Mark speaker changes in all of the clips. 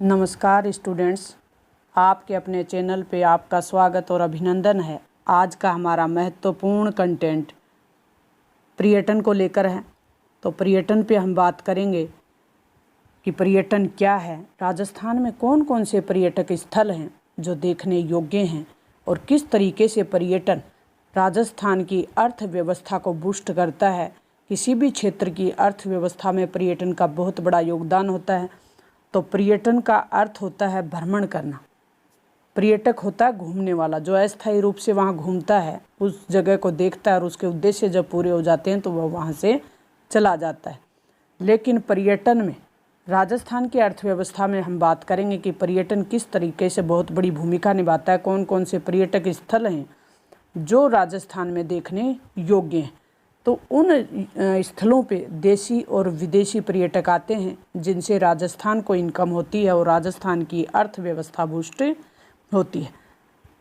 Speaker 1: नमस्कार स्टूडेंट्स, आपके अपने चैनल पे आपका स्वागत और अभिनंदन है। आज का हमारा महत्वपूर्ण कंटेंट पर्यटन को लेकर है। तो पर्यटन पे हम बात करेंगे कि पर्यटन क्या है, राजस्थान में कौन कौन से पर्यटक स्थल हैं जो देखने योग्य हैं और किस तरीके से पर्यटन राजस्थान की अर्थव्यवस्था को बूस्ट करता है। किसी भी क्षेत्र की अर्थव्यवस्था में पर्यटन का बहुत बड़ा योगदान होता है। तो पर्यटन का अर्थ होता है भ्रमण करना। पर्यटक होता है घूमने वाला, जो अस्थायी रूप से वहाँ घूमता है, उस जगह को देखता है और उसके उद्देश्य जब पूरे हो जाते हैं तो वह वहाँ से चला जाता है। लेकिन पर्यटन में राजस्थान की अर्थव्यवस्था में हम बात करेंगे कि पर्यटन किस तरीके से बहुत बड़ी भूमिका निभाता है, कौन कौन से पर्यटक स्थल हैं जो राजस्थान में देखने योग्य हैं। तो उन स्थलों पे देशी और विदेशी पर्यटक आते हैं जिनसे राजस्थान को इनकम होती है और राजस्थान की अर्थव्यवस्था बूस्ट होती है।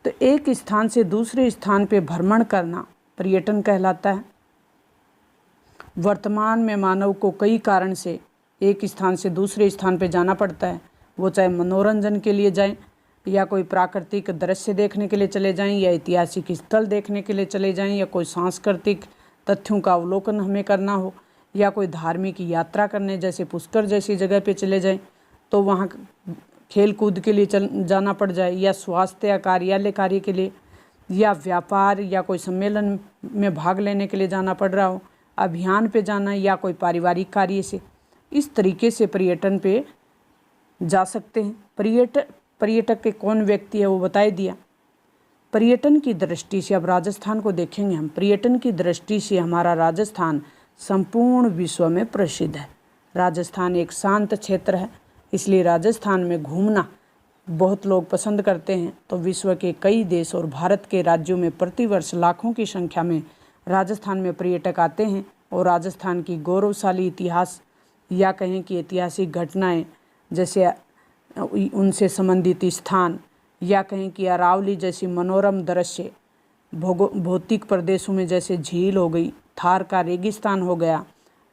Speaker 1: तो एक स्थान से दूसरे स्थान पे भ्रमण करना पर्यटन कहलाता है। वर्तमान में मानव को कई कारण से एक स्थान से दूसरे स्थान पे जाना पड़ता है। वो चाहे मनोरंजन के लिए जाएं, या कोई प्राकृतिक दृश्य देखने के लिए चले जाएं, या ऐतिहासिक स्थल देखने के लिए चले जाएं, या कोई सांस्कृतिक तथ्यों का अवलोकन हमें करना हो, या कोई धार्मिक यात्रा करने जैसे पुष्कर जैसी जगह पे चले जाएं तो वहाँ खेल कूद के लिए जाना पड़ जाए, या स्वास्थ्य या कार्यालय कार्य के लिए, या व्यापार या कोई सम्मेलन में भाग लेने के लिए जाना पड़ रहा हो, अभियान पे जाना, या कोई पारिवारिक कार्य से। इस तरीके से पर्यटन पे जा सकते हैं। पर्यटक के कौन व्यक्ति है वो बता दिया। पर्यटन की दृष्टि से अब राजस्थान को देखेंगे हम। पर्यटन की दृष्टि से हमारा राजस्थान संपूर्ण विश्व में प्रसिद्ध है। राजस्थान एक शांत क्षेत्र है, इसलिए राजस्थान में घूमना बहुत लोग पसंद करते हैं। तो विश्व के कई देश और भारत के राज्यों में प्रतिवर्ष लाखों की संख्या में राजस्थान में पर्यटक आते हैं और राजस्थान की गौरवशाली इतिहास या कहें कि ऐतिहासिक घटनाएं, जैसे उनसे संबंधित स्थान, या कहें कि अरावली जैसी मनोरम दृश्य, भौतिक प्रदेशों में जैसे झील हो गई, थार का रेगिस्तान हो गया,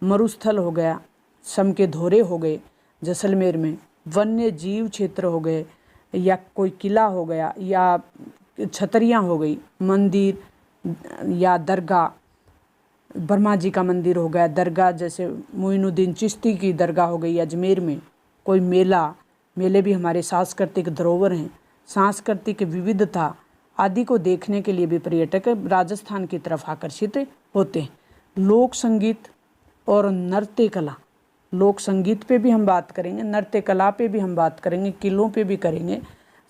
Speaker 1: मरुस्थल हो गया, सम के धोरे हो गए, जैसलमेर में वन्य जीव क्षेत्र हो गए, या कोई किला हो गया, या छतरियाँ हो गई, मंदिर या दरगाह, ब्रह्मा जी का मंदिर हो गया, दरगाह जैसे मोइनुद्दीन चिश्ती की दरगाह हो गई अजमेर में, कोई मेले भी हमारे सांस्कृतिक धरोहर हैं। सांस्कृतिक विविधता आदि को देखने के लिए भी पर्यटक राजस्थान की तरफ आकर्षित होते हैं। लोक संगीत और नृत्य कला, लोक संगीत पे भी हम बात करेंगे, नृत्य कला पे भी हम बात करेंगे, किलों पे भी करेंगे।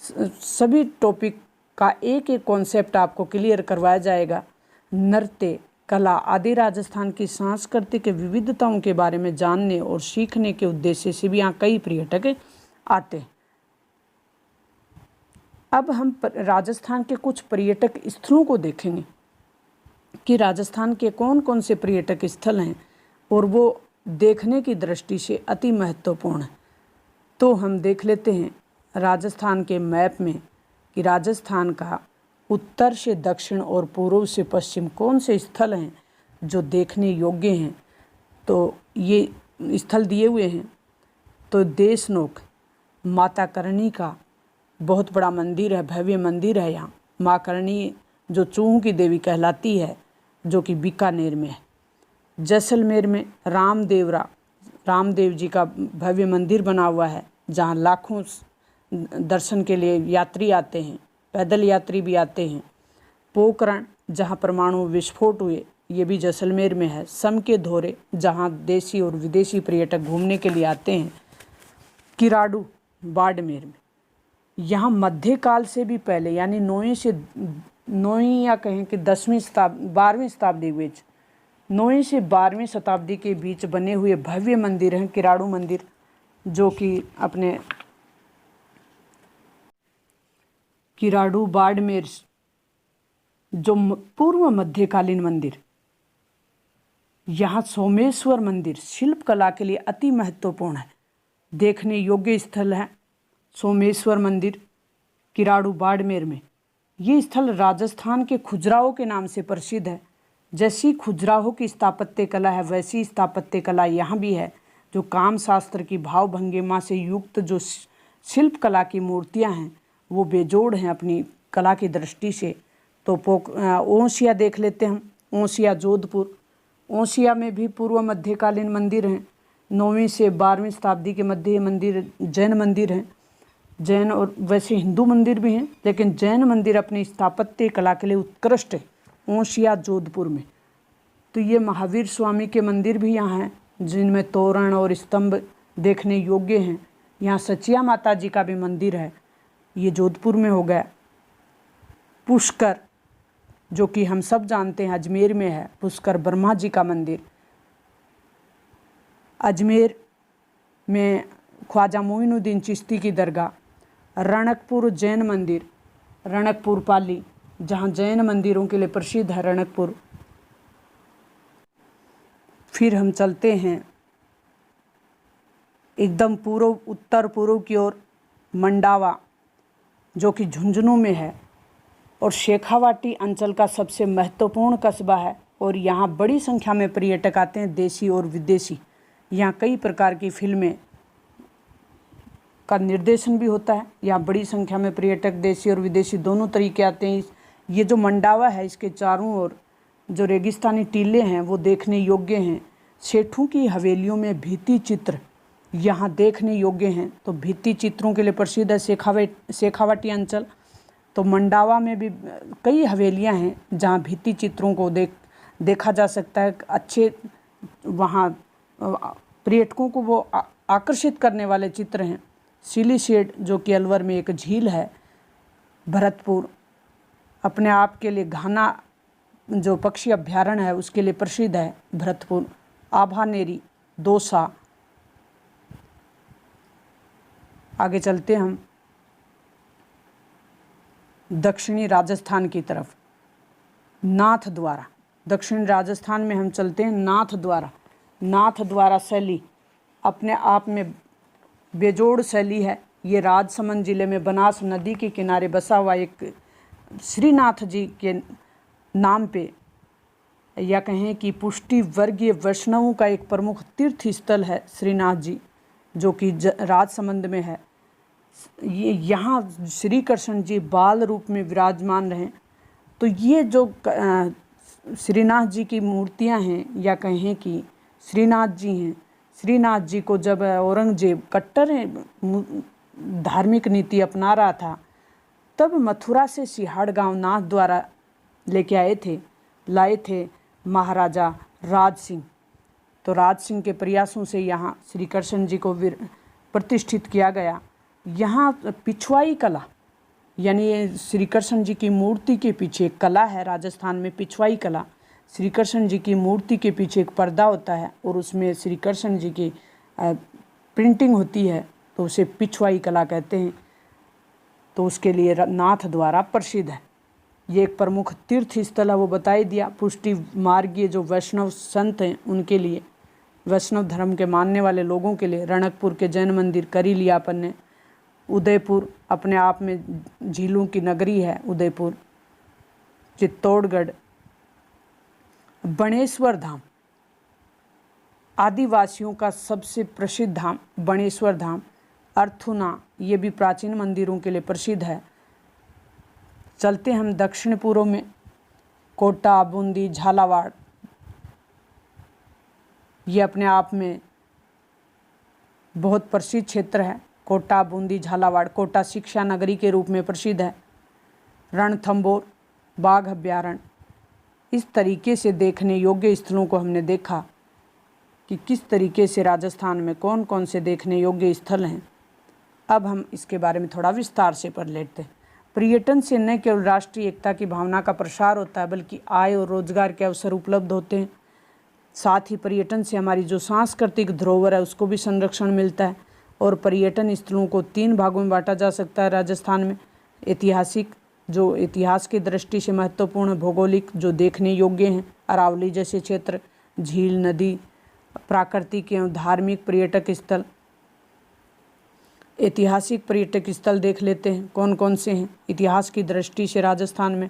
Speaker 1: सभी टॉपिक का एक एक कॉन्सेप्ट आपको क्लियर करवाया जाएगा। नृत्य कला आदि राजस्थान की सांस्कृतिक विविधताओं के बारे में जानने और सीखने के उद्देश्य से भी यहाँ कई पर्यटक आते हैं। अब हम राजस्थान के कुछ पर्यटक स्थलों को देखेंगे कि राजस्थान के कौन कौन से पर्यटक स्थल हैं और वो देखने की दृष्टि से अति महत्वपूर्ण है। तो हम देख लेते हैं राजस्थान के मैप में कि राजस्थान का उत्तर से दक्षिण और पूर्व से पश्चिम कौन से स्थल हैं जो देखने योग्य हैं। तो ये स्थल दिए हुए हैं। तो देशनोक माता करणी का बहुत बड़ा मंदिर है, भव्य मंदिर है। यहाँ माँ करणी जो चूहों की देवी कहलाती है, जो कि बीकानेर में है। जैसलमेर में रामदेव जी का भव्य मंदिर बना हुआ है, जहाँ लाखों दर्शन के लिए यात्री आते हैं, पैदल यात्री भी आते हैं। पोखरण जहाँ परमाणु विस्फोट हुए, ये भी जैसलमेर में है। सम के धोरे जहाँ देशी और विदेशी पर्यटक घूमने के लिए आते हैं। किराडू बाड़मेर में, यहाँ मध्यकाल से भी पहले यानी 9वीं या कहें कि 12वीं शताब्दी के बीच, 9वीं से 12वीं शताब्दी के बीच बने हुए भव्य मंदिर हैं। किराडू मंदिर जो कि अपने किराडू बाड़मेर जो पूर्व मध्यकालीन मंदिर, यहाँ सोमेश्वर मंदिर शिल्प कला के लिए अति महत्वपूर्ण है, देखने योग्य स्थल है। सोमेश्वर मंदिर किराडू बाड़मेर में, ये स्थल राजस्थान के खुजराहो के नाम से प्रसिद्ध है। जैसी खुजराहो की स्थापत्य कला है वैसी स्थापत्य कला यहाँ भी है, जो काम शास्त्र की भाव भंगिमा से युक्त जो शिल्प कला की मूर्तियां हैं वो बेजोड़ हैं अपनी कला की दृष्टि से। तो ओसिया देख लेते हैं हम। ओसिया जोधपुर, ओसिया में भी पूर्व मध्यकालीन मंदिर हैं। 9वीं से 12वीं शताब्दी के मध्य ये मंदिर जैन मंदिर हैं। जैन और वैसे हिंदू मंदिर भी हैं, लेकिन जैन मंदिर अपनी स्थापत्य कला के लिए उत्कृष्ट है ओसिया जोधपुर में। तो ये महावीर स्वामी के मंदिर भी यहाँ हैं, जिनमें तोरण और स्तंभ देखने योग्य हैं। यहाँ सचिया माता जी का भी मंदिर है, ये जोधपुर में हो गया। पुष्कर, जो कि हम सब जानते हैं अजमेर में है, पुष्कर ब्रह्मा जी का मंदिर। अजमेर में ख्वाजा मोइनुद्दीन चिश्ती की दरगाह। रणकपुर जैन मंदिर, रणकपुर पाली, जहाँ जैन मंदिरों के लिए प्रसिद्ध है रणकपुर। फिर हम चलते हैं एकदम पूर्व उत्तर पूर्व की ओर, मंडावा, जो कि झुंझुनू में है और शेखावाटी अंचल का सबसे महत्वपूर्ण कस्बा है। और यहाँ बड़ी संख्या में पर्यटक आते हैं, देशी और विदेशी। यहाँ कई प्रकार की फिल्में का निर्देशन भी होता है। यहाँ बड़ी संख्या में पर्यटक देशी और विदेशी दोनों तरीके आते हैं। ये जो मंडावा है, इसके चारों ओर जो रेगिस्तानी टीले हैं वो देखने योग्य हैं। सेठों की हवेलियों में भित्ति चित्र यहाँ देखने योग्य हैं। तो भित्ति चित्रों के लिए प्रसिद्ध है शेखावाटी अंचल। तो मंडावा में भी कई हवेलियाँ हैं जहाँ भित्ति चित्रों को देखा जा सकता है। अच्छे वहाँ पर्यटकों को वो आकर्षित करने वाले चित्र हैं। सिलीशेड, जो कि अलवर में एक झील है। भरतपुर अपने आप के लिए घाना जो पक्षी अभ्यारण्य है उसके लिए प्रसिद्ध है भरतपुर। आभानेरी, दौसा। आगे चलते हम दक्षिणी राजस्थान की तरफ। नाथ द्वारा, दक्षिणी राजस्थान में हम चलते हैं नाथ द्वारा। नाथ द्वारा शैली अपने आप में बेजोड़ शैली है। ये राजसमंद जिले में बनास नदी के किनारे बसा हुआ एक श्रीनाथ जी के नाम पे, या कहें कि पुष्टि वर्गीय वैष्णवों का एक प्रमुख तीर्थ स्थल है श्रीनाथ जी, जो कि राजसमंद में है। ये यहाँ श्री कृष्ण जी बाल रूप में विराजमान रहे। तो ये जो श्रीनाथ जी की मूर्तियाँ हैं, या कहें कि श्रीनाथ जी हैं, श्रीनाथ जी को जब औरंगजेब कट्टर धार्मिक नीति अपना रहा था, तब मथुरा से सिहाड़ गांव नाथ द्वारा लेके लाए थे महाराजा राज सिंह। तो राज सिंह के प्रयासों से यहाँ श्री कृष्ण जी को प्रतिष्ठित किया गया। यहाँ पिछवाई कला, यानी श्री कृष्ण जी की मूर्ति के पीछे एक कला है राजस्थान में, पिछवाई कला। श्री कृष्ण जी की मूर्ति के पीछे एक पर्दा होता है और उसमें श्री कृष्ण जी की प्रिंटिंग होती है, तो उसे पिछवाई कला कहते हैं। तो उसके लिए नाथ द्वारा प्रसिद्ध है। ये एक प्रमुख तीर्थ स्थल है, वो बता ही दिया। पुष्टि मार्गीय जो वैष्णव संत हैं उनके लिए, वैष्णव धर्म के मानने वाले लोगों के लिए रणकपुर के जैन मंदिर कर ही लिया अपन ने। उदयपुर अपने आप में झीलों की नगरी है उदयपुर। चित्तौड़गढ़, बणेश्वर धाम, आदिवासियों का सबसे प्रसिद्ध धाम बणेश्वर धाम। अर्थुना, ये भी प्राचीन मंदिरों के लिए प्रसिद्ध है। चलते हम दक्षिण पूर्व में, कोटा, बूंदी, झालावाड़, ये अपने आप में बहुत प्रसिद्ध क्षेत्र है। कोटा, बूंदी, झालावाड़। कोटा शिक्षा नगरी के रूप में प्रसिद्ध है। रणथंभौर बाघ अभ्यारण्य। इस तरीके से देखने योग्य स्थलों को हमने देखा कि किस तरीके से राजस्थान में कौन कौन से देखने योग्य स्थल हैं। अब हम इसके बारे में थोड़ा विस्तार से पढ़ लेते हैं। पर्यटन से न केवल राष्ट्रीय एकता की भावना का प्रसार होता है, बल्कि आय और रोजगार के अवसर उपलब्ध होते हैं। साथ ही पर्यटन से हमारी जो सांस्कृतिक धरोहर है उसको भी संरक्षण मिलता है। और पर्यटन स्थलों को 3 भागों में बांटा जा सकता है राजस्थान में। ऐतिहासिक, जो इतिहास की दृष्टि से महत्वपूर्ण, भौगोलिक, जो देखने योग्य हैं, अरावली जैसे क्षेत्र, झील, नदी, प्राकृतिक एवं धार्मिक पर्यटक स्थल। ऐतिहासिक पर्यटक स्थल देख लेते हैं कौन कौन से हैं इतिहास की दृष्टि से राजस्थान में।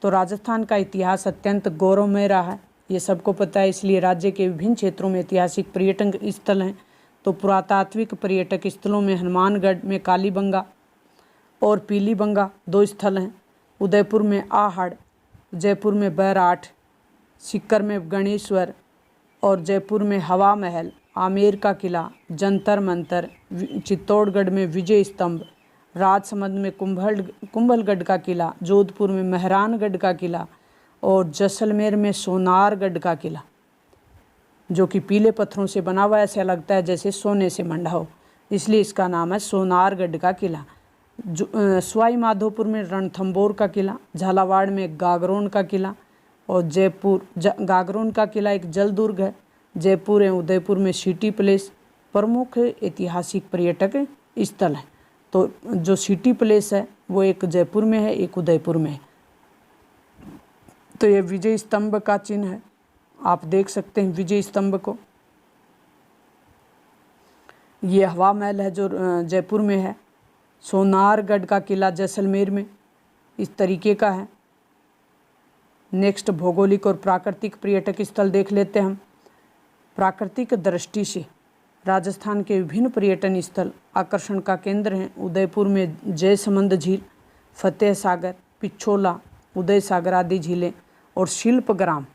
Speaker 1: तो राजस्थान का इतिहास अत्यंत गौरवमय रहा है, ये सबको पता है। इसलिए राज्य के विभिन्न क्षेत्रों में ऐतिहासिक पर्यटन स्थल हैं। तो पुरातात्विक पर्यटक स्थलों में हनुमानगढ़ में कालीबंगा और पीलीबंगा 2 स्थल हैं। उदयपुर में आहड़, जयपुर में बैराठ, सीकर में गणेश्वर और जयपुर में हवा महल, आमेर का किला, जंतर मंतर, चित्तौड़गढ़ में विजय स्तंभ, राजसमंद में कुंभलगढ़ का किला, जोधपुर में मेहरानगढ़ का किला और जैसलमेर में सोनारगढ़ का किला, जो कि पीले पत्थरों से बना हुआ, ऐसा लगता है जैसे सोने से मंडा हो, इसलिए इसका नाम है सोनारगढ़ का किला। सवाई माधोपुर में रणथंभौर का किला, झालावाड़ में गागरोन का किला और गागरोन का किला एक जल दुर्ग है। जयपुर एवं उदयपुर में सिटी प्लेस प्रमुख ऐतिहासिक पर्यटक स्थल है। तो जो सिटी प्लेस है वो एक जयपुर में है, एक उदयपुर में है। तो ये विजय स्तंभ का चिन्ह है, आप देख सकते हैं विजय स्तंभ को। ये हवा महल है जो जयपुर में है। सोनारगढ़ का किला जैसलमेर में इस तरीके का है। नेक्स्ट भौगोलिक और प्राकृतिक पर्यटक स्थल देख लेते हैं हम। प्राकृतिक दृष्टि से राजस्थान के विभिन्न पर्यटन स्थल आकर्षण का केंद्र हैं। उदयपुर में जयसमंद झील, फतेह सागर, पिछोला, उदय सागर आदि झीलें और शिल्पग्राम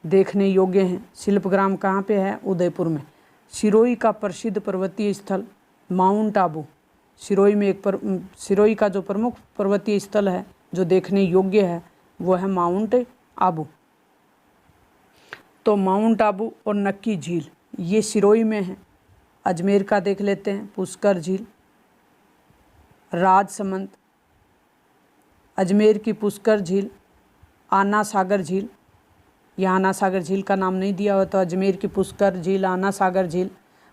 Speaker 1: देखने योग्य हैं। शिल्पग्राम कहाँ पे है? उदयपुर में। सिरोही का प्रसिद्ध पर्वतीय स्थल माउंट आबू, सिरोही का जो प्रमुख पर्वतीय स्थल है जो देखने योग्य है वो है माउंट आबू। तो माउंट आबू और नक्की झील ये सिरोही में है। अजमेर का देख लेते हैं, पुष्कर झील, राजसमंद, अजमेर की पुष्कर झील, आना सागर झील, यहाँ आना सागर झील का नाम नहीं दिया हुआ तो अजमेर की पुष्कर झील, आना सागर झील।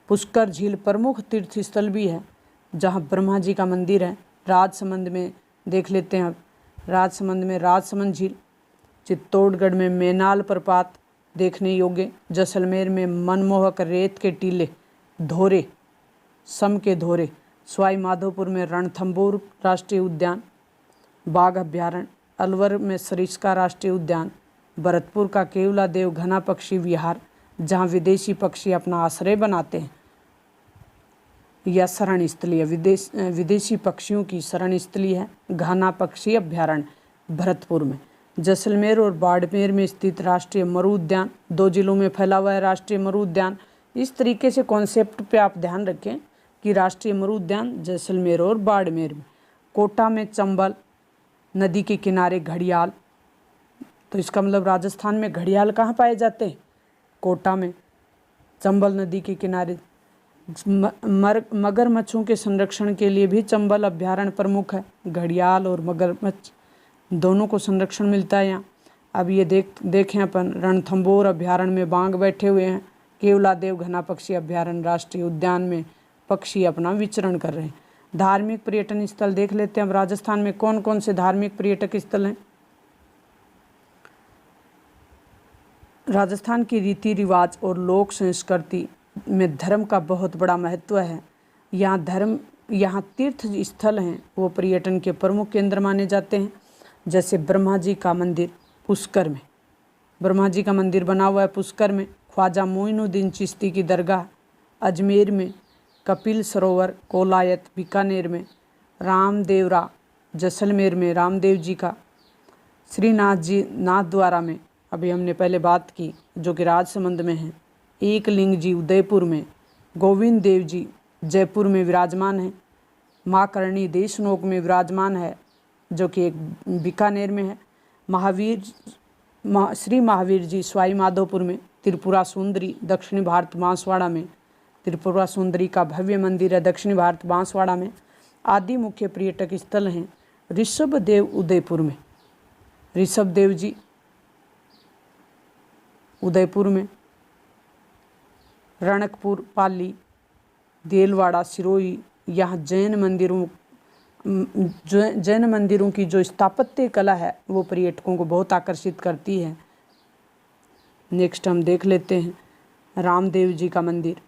Speaker 1: पुष्कर झील प्रमुख तीर्थ स्थल भी है जहाँ ब्रह्मा जी का मंदिर है। राजसमंद में देख लेते हैं, राजसमंद में राजसमंद झील, चित्तौड़गढ़ में मैनाल प्रपात देखने योग्य, जैसलमेर में मनमोहक रेत के टीले, धोरे, सम के धोरे, सवाई माधोपुर में रणथंभौर राष्ट्रीय उद्यान, बाघ अभ्यारण्य, अलवर में सरिस्का राष्ट्रीय उद्यान, भरतपुर का केवला देव घना पक्षी विहार जहाँ विदेशी पक्षी अपना आश्रय बनाते हैं या शरण स्थली है, विदेशी पक्षियों की शरण स्थली है घना पक्षी अभ्यारण्य भरतपुर में। जैसलमेर और बाड़मेर में स्थित राष्ट्रीय मरु उद्यान, 2 जिलों में फैला हुआ है राष्ट्रीय मरु उद्यान। इस तरीके से कॉन्सेप्ट पे आप ध्यान रखें कि राष्ट्रीय मरु उद्यान जैसलमेर और बाड़मेर में। कोटा में चंबल नदी के किनारे घड़ियाल, तो इसका मतलब राजस्थान में घड़ियाल कहाँ पाए जाते हैं? कोटा में, चंबल नदी के किनारे। मगरमच्छों के संरक्षण के लिए भी चंबल अभ्यारण्य प्रमुख है। घड़ियाल और मगरमच्छ दोनों को संरक्षण मिलता है यहाँ। अब ये देखें अपन रणथंभौर अभ्यारण्य में बाघ बैठे हुए हैं। केवला देव घना पक्षी अभ्यारण्य राष्ट्रीय उद्यान में पक्षी अपना विचरण कर रहे हैं। धार्मिक पर्यटन स्थल देख लेते हैं। अब राजस्थान में कौन कौन से धार्मिक पर्यटक स्थल हैं? राजस्थान की रीति रिवाज और लोक संस्कृति में धर्म का बहुत बड़ा महत्व है। यहाँ तीर्थ स्थल हैं वो पर्यटन के प्रमुख केंद्र माने जाते हैं। जैसे ब्रह्मा जी का मंदिर पुष्कर में, ब्रह्मा जी का मंदिर बना हुआ है पुष्कर में। ख्वाजा मोइनुद्दीन चिश्ती की दरगाह अजमेर में, कपिल सरोवर कोलायत बीकानेर में, रामदेवरा जैसलमेर में रामदेव जी का, श्रीनाथ जी नाथद्वारा में अभी हमने पहले बात की जो कि राजसमंद में है, एकलिंग जी उदयपुर में, गोविंद देव जी जयपुर में विराजमान है, माँ करणी देशनोक में विराजमान है जो कि एक बीकानेर में है, श्री महावीर जी सवाई माधोपुर में, त्रिपुरा सुंदरी दक्षिणी भारत बांसवाड़ा में, त्रिपुरा सुंदरी का भव्य मंदिर है दक्षिणी भारत बांसवाड़ा में आदि मुख्य पर्यटक स्थल हैं। ऋषभ देव उदयपुर में, ऋषभ देव जी उदयपुर में, रणकपुर, पाली, देलवाड़ा, सिरोही, यहाँ जैन मंदिरों की जो स्थापत्य कला है वो पर्यटकों को बहुत आकर्षित करती है। नेक्स्ट हम देख लेते हैं रामदेव जी का मंदिर,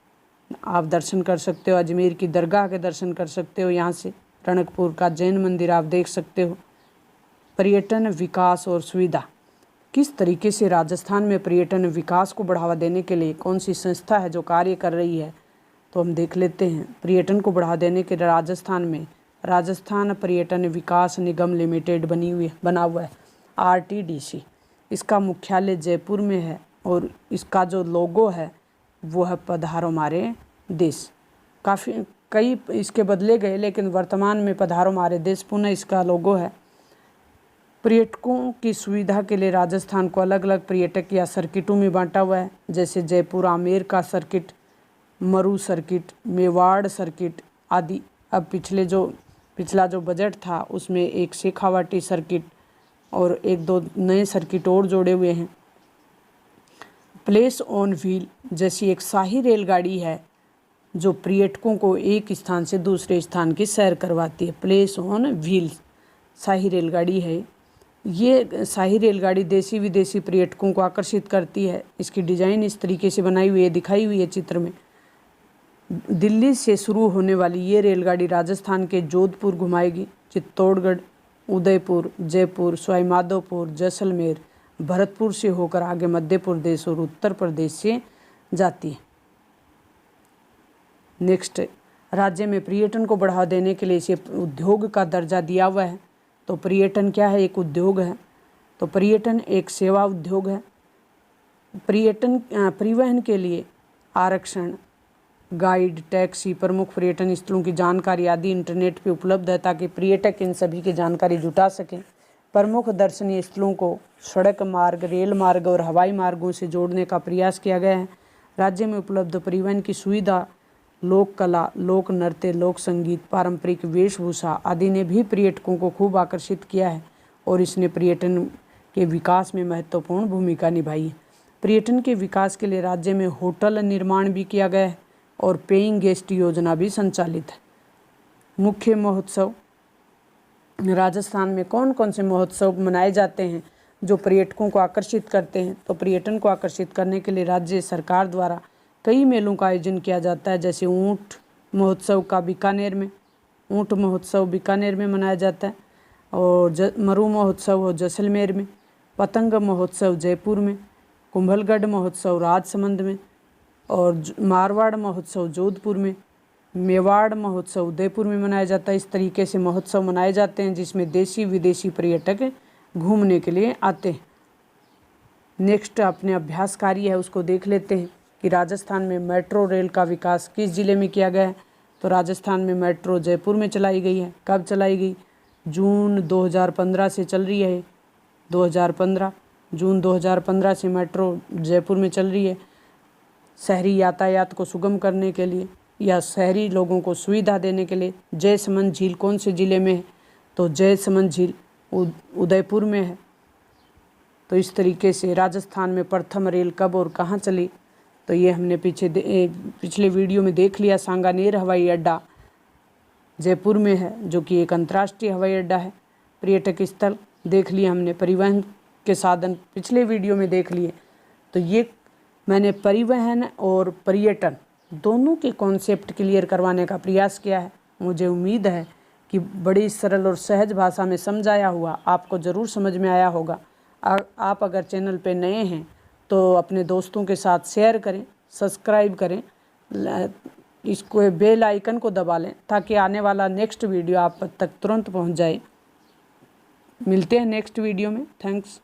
Speaker 1: आप दर्शन कर सकते हो। अजमेर की दरगाह के दर्शन कर सकते हो यहाँ से। रणकपुर का जैन मंदिर आप देख सकते हो। पर्यटन विकास और सुविधा, किस तरीके से राजस्थान में पर्यटन विकास को बढ़ावा देने के लिए कौन सी संस्था है जो कार्य कर रही है? तो हम देख लेते हैं। पर्यटन को बढ़ावा देने के राजस्थान में राजस्थान पर्यटन विकास निगम लिमिटेड बना हुआ है, RTDC। इसका मुख्यालय जयपुर में है और इसका जो लोगो है वो है पधारो हमारे देश। कई इसके बदले गए, लेकिन वर्तमान में पधारो हमारे देश पुनः इसका लोगो है। पर्यटकों की सुविधा के लिए राजस्थान को अलग अलग पर्यटक या सर्किटों में बांटा हुआ है, जैसे जयपुर आमेर का सर्किट, मरू सर्किट, मेवाड़ सर्किट आदि। अब पिछला जो बजट था उसमें एक शेखावाटी सर्किट और एक दो नए सर्किट और जोड़े हुए हैं। प्लेस ऑन व्हील जैसी एक शाही रेलगाड़ी है जो पर्यटकों को एक स्थान से दूसरे स्थान की सैर करवाती है। प्लेस ऑन व्हील शाही रेलगाड़ी है। ये शाही रेलगाड़ी देसी विदेशी पर्यटकों को आकर्षित करती है। इसकी डिज़ाइन इस तरीके से बनाई हुई है, दिखाई हुई है चित्र में। दिल्ली से शुरू होने वाली ये रेलगाड़ी राजस्थान के जोधपुर घुमाएगी, चित्तौड़गढ़, उदयपुर, जयपुर, सवाईमाधोपुर, जैसलमेर, भरतपुर से होकर आगे मध्य प्रदेश और उत्तर प्रदेश से जाती है। नेक्स्ट, राज्य में पर्यटन को बढ़ावा देने के लिए इसे उद्योग का दर्जा दिया हुआ है। तो पर्यटन क्या है? एक उद्योग है। तो पर्यटन एक सेवा उद्योग है। परिवहन के लिए आरक्षण, गाइड, टैक्सी, प्रमुख पर्यटन स्थलों की जानकारी आदि इंटरनेट पे उपलब्ध है ताकि पर्यटक इन सभी की जानकारी जुटा सकें। प्रमुख दर्शनीय स्थलों को सड़क मार्ग, रेल मार्ग और हवाई मार्गों से जोड़ने का प्रयास किया गया है। राज्य में उपलब्ध परिवहन की सुविधा लोक कला, लोक नृत्य, लोक संगीत, पारंपरिक वेशभूषा आदि ने भी पर्यटकों को खूब आकर्षित किया है और इसने पर्यटन के विकास में महत्वपूर्ण भूमिका निभाई है। पर्यटन के विकास के लिए राज्य में होटल निर्माण भी किया गया है और पेइंग गेस्ट योजना भी संचालित है। मुख्य महोत्सव, राजस्थान में कौन कौन से महोत्सव मनाए जाते हैं जो पर्यटकों को आकर्षित करते हैं? तो पर्यटन को आकर्षित करने के लिए राज्य सरकार द्वारा कई मेलों का आयोजन किया जाता है, जैसे ऊँट महोत्सव बीकानेर में मनाया जाता है और मरू महोत्सव हो जैसलमेर में, पतंग महोत्सव जयपुर में, कुंभलगढ़ महोत्सव राजसमंद में और मारवाड़ महोत्सव जोधपुर में, मेवाड़ महोत्सव उदयपुर में मनाया जाता है। इस तरीके से महोत्सव मनाए जाते हैं जिसमें देशी विदेशी पर्यटक घूमने के लिए आते हैं। नेक्स्ट अपने अभ्यास कार्य है उसको देख लेते हैं कि राजस्थान में मेट्रो रेल का विकास किस जिले में किया गया है। तो राजस्थान में मेट्रो जयपुर में चलाई गई है। कब चलाई गई? जून 2015 से चल रही है। जून 2015 से मेट्रो जयपुर में चल रही है। शहरी यातायात को सुगम करने के लिए या शहरी लोगों को सुविधा देने के लिए। जयसमंद झील कौन से ज़िले में है? तो जयसमंद झील उदयपुर में है। तो इस तरीके से राजस्थान में प्रथम रेल कब और कहाँ चली, तो ये हमने पिछले वीडियो में देख लिया। सांगानेर हवाई अड्डा जयपुर में है जो कि एक अंतर्राष्ट्रीय हवाई अड्डा है। पर्यटक स्थल देख लिया हमने। परिवहन के साधन पिछले वीडियो में देख लिए। तो ये मैंने परिवहन और पर्यटन दोनों के कॉन्सेप्ट क्लियर करवाने का प्रयास किया है। मुझे उम्मीद है कि बड़ी सरल और सहज भाषा में समझाया हुआ आपको ज़रूर समझ में आया होगा। आप अगर चैनल पे नए हैं तो अपने दोस्तों के साथ शेयर करें, सब्सक्राइब करें, इसको बेल आइकन को दबा लें ताकि आने वाला नेक्स्ट वीडियो आप तक तुरंत पहुंच जाए। मिलते हैं नेक्स्ट वीडियो में। थैंक्स।